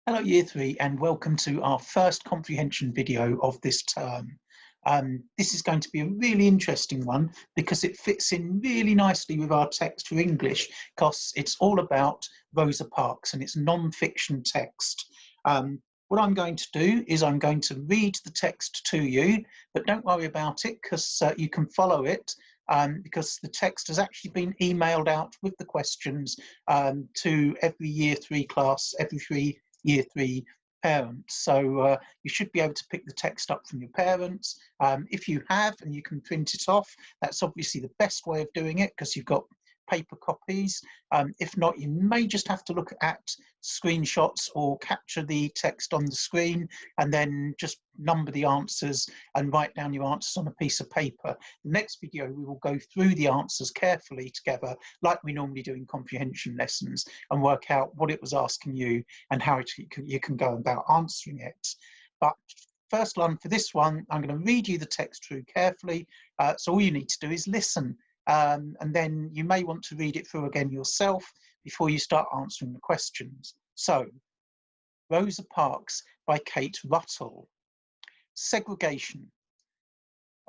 Hello Year 3 and welcome to our first comprehension video of this term. This is going to be a really interesting one because it fits in really nicely with our text for English because it's all about Rosa Parks and it's non-fiction text. What I'm going to do is I'm going to read the text to you, but don't worry about it because you can follow it because the text has actually been emailed out with the questions to every Year 3 class, every Year 3 parents. So you should be able to pick the text up from your parents. If you have and you can print it off, that's obviously the best way of doing it because you've got paper copies. If not, you may just have to look at screenshots or capture the text on the screen and then just number the answers and write down your answers on a piece of paper. The next video we will go through the answers carefully together like we normally do in comprehension lessons and work out what it was asking you and how you can go about answering it. But first one, for this one, I'm going to read you the text through carefully. So all you need to do is listen. And then you may want to read it through again yourself before you start answering the questions. So, Rosa Parks by Kate Ruttall. Segregation.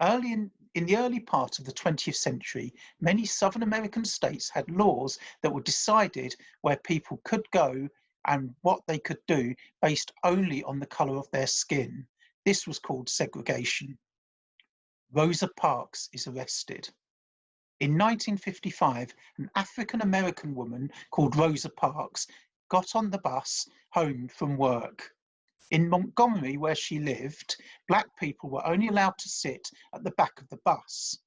In the early part of the 20th century, many Southern American states had laws that were decided where people could go and what they could do based only on the colour of their skin. This was called segregation. Rosa Parks is arrested. In 1955, an African-American woman called Rosa Parks got on the bus home from work. In Montgomery, where she lived, black people were only allowed to sit at the back of the bus.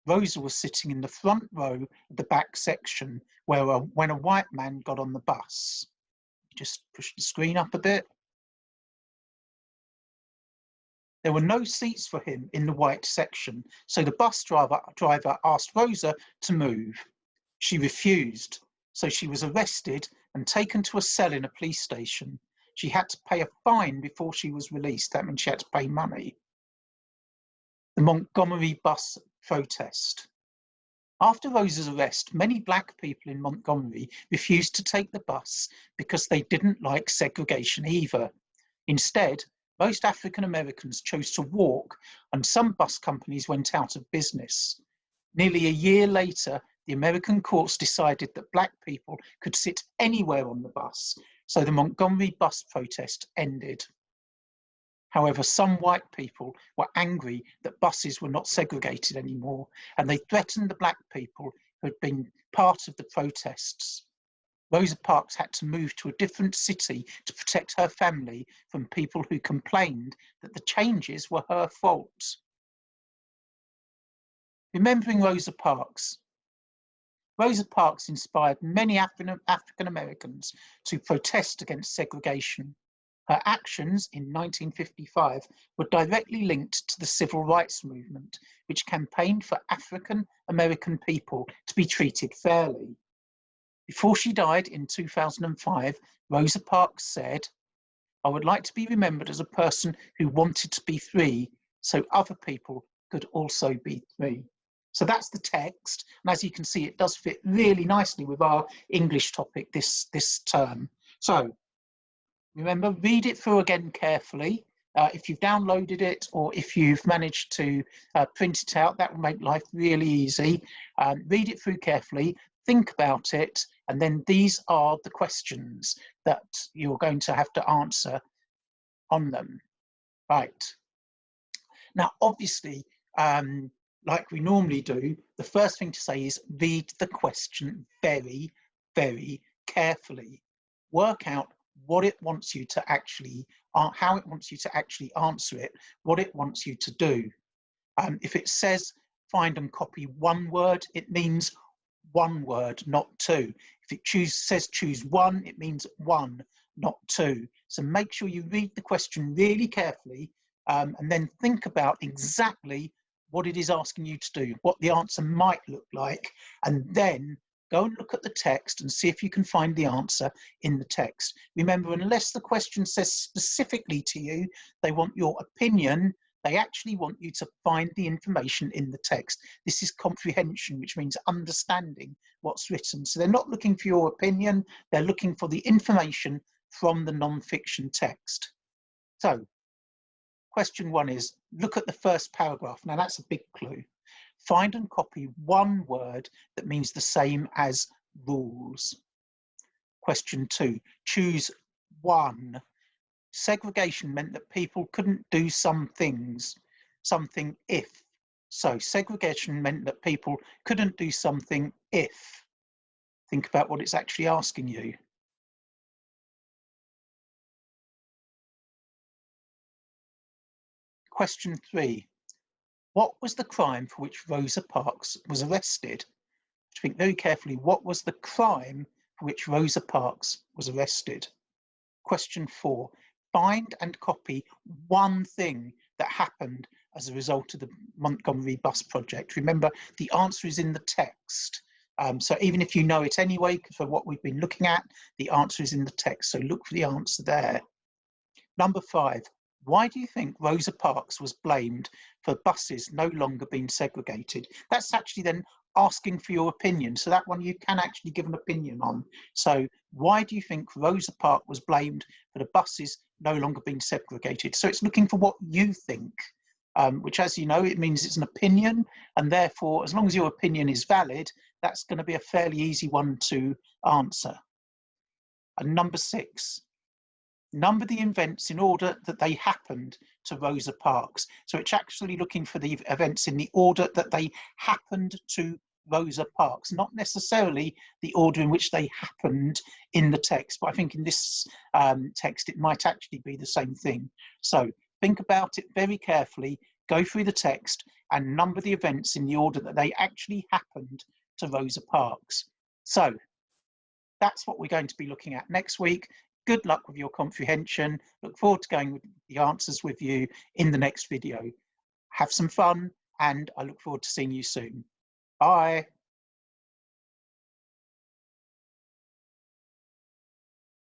Rosa was sitting in the front row of the back section when a white man got on the bus. Just push the screen up a bit. There were no seats for him in the white section, so the bus driver asked Rosa to move. She refused, so she was arrested and taken to a cell in a police station. She had to pay a fine before she was released. That means she had to pay money. The Montgomery bus protest. After Rosa's arrest, many black people in Montgomery refused to take the bus because they didn't like segregation either. Instead, most African Americans chose to walk, and some bus companies went out of business. Nearly a year later, the American courts decided that black people could sit anywhere on the bus, so the Montgomery bus protest ended. However, some white people were angry that buses were not segregated anymore, and they threatened the black people who had been part of the protests. Rosa Parks had to move to a different city to protect her family from people who complained that the changes were her fault. Remembering Rosa Parks. Rosa Parks inspired many African Americans to protest against segregation. Her actions in 1955 were directly linked to the civil rights movement, which campaigned for African American people to be treated fairly. Before she died in 2005, Rosa Parks said, "I would like to be remembered as a person who wanted to be free, so other people could also be free." So that's the text, and as you can see, it does fit really nicely with our English topic this term. So remember, read it through again carefully. If you've downloaded it or if you've managed to print it out, that will make life really easy. Read it through carefully, think about it, and then these are the questions that you're going to have to answer on them. Right. Now, obviously, like we normally do, the first thing to say is read the question very, very carefully. Work out what it wants you to actually, how it wants you to actually answer it, what it wants you to do. If it says find and copy one word, it means one word, not two. If it says choose one, it means one, not two. So make sure you read the question really carefully and then think about exactly what it is asking you to do, what the answer might look like, and then go and look at the text and see if you can find the answer in the text. Remember, unless the question says specifically to you, they want your opinion, they actually want you to find the information in the text. This is comprehension, which means understanding what's written. So they're not looking for your opinion, they're looking for the information from the non-fiction text. So question 1 is, look at the first paragraph. Now that's a big clue. Find and copy one word that means the same as rules. Question 2, choose one. Segregation meant that people couldn't do some things, something if. So segregation meant that people couldn't do something if. Think about what it's actually asking you. Question 3, what was the crime for which Rosa Parks was arrested? Think very carefully, what was the crime for which Rosa Parks was arrested? Question 4, find and copy one thing that happened as a result of the Montgomery bus project. Remember, the answer is in the text. So even if you know it anyway, for what we've been looking at, the answer is in the text. So look for the answer there. Number 5, why do you think Rosa Parks was blamed for buses no longer being segregated? That's actually then asking for your opinion. So that one you can actually give an opinion on. So why do you think Rosa Parks was blamed for the buses no longer being segregated? So it's looking for what you think, which, as you know, it means it's an opinion. And therefore, as long as your opinion is valid, that's going to be a fairly easy one to answer. And number 6, number the events in order that they happened to Rosa Parks. So it's actually looking for the events in the order that they happened to Rosa Parks, not necessarily the order in which they happened in the text, but I think in this text it might actually be the same thing. So think about it very carefully, go through the text and number the events in the order that they actually happened to Rosa Parks. So that's what we're going to be looking at next week. Good luck with your comprehension. Look forward to going with the answers with you in the next video. Have some fun, and I look forward to seeing you soon. Bye.